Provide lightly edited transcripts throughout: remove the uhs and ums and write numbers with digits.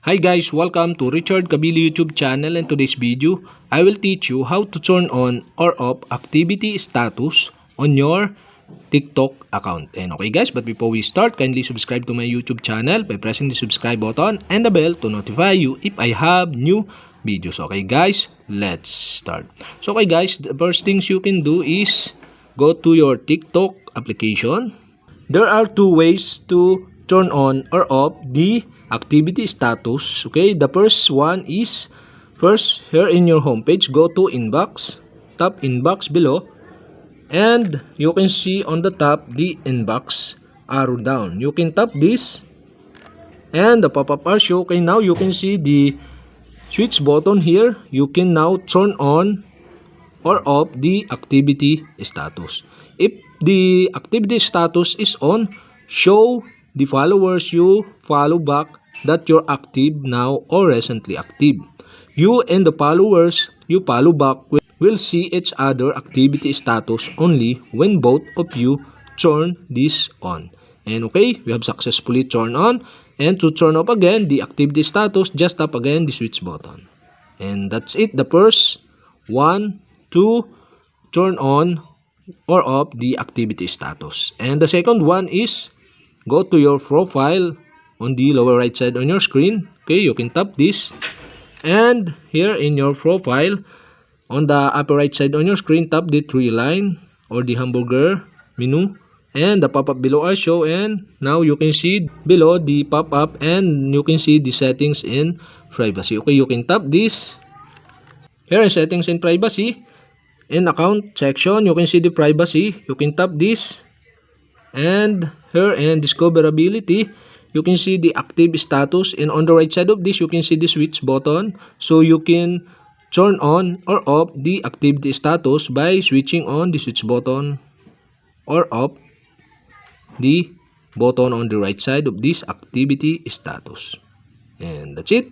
Hi guys, welcome to Richard Cabile YouTube channel, and today's video I will teach you how to turn on or off activity status on your TikTok account. And okay guys, but before we start, kindly subscribe to my YouTube channel by pressing the subscribe button and the bell to notify you if I have new videos. Okay guys, let's start. So okay guys, the first things you can do is go to your TikTok application. There are two ways to turn on or off the activity status. Okay, the first one is first here in your homepage, go to inbox, tap inbox below, and you can see on the top the inbox arrow down. You can tap this and the pop-up bar show. Okay, now you can see the switch button here. You can now turn on or off the activity status. If the activity status is on, show the followers you follow back that you're active now or recently active. You and the followers you follow back will see each other activity status only when both of you turn this on. And okay, we have successfully turned on. And to turn off again the activity status, just tap again the switch button. And that's it. The first one to turn on or off the activity status. And the second one is go to your profile on the lower right side on your screen. Okay, you can tap this, and here in your profile on the upper right side on your screen, tap the three line or the hamburger menu, and the pop-up below are show. And now you can see below the pop-up, and you can see the settings in privacy. Okay, you can tap this. Here in settings and privacy, in account section, you can see the privacy. You can tap this, and here in discoverability, you can see the active status, and on the right side of this you can see the switch button, so you can turn on or off the activity status by switching on the switch button or off the button on the right side of this activity status. And that's it.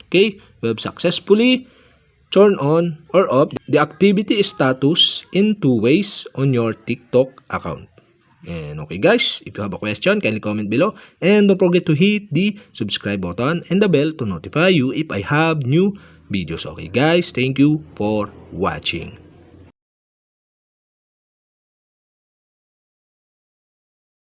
Okay, we have successfully turned on or off the activity status in two ways on your TikTok account. And okay guys, if you have a question, kindly comment below, and don't forget to hit the subscribe button and the bell to notify you if I have new videos. Okay guys, thank you for watching.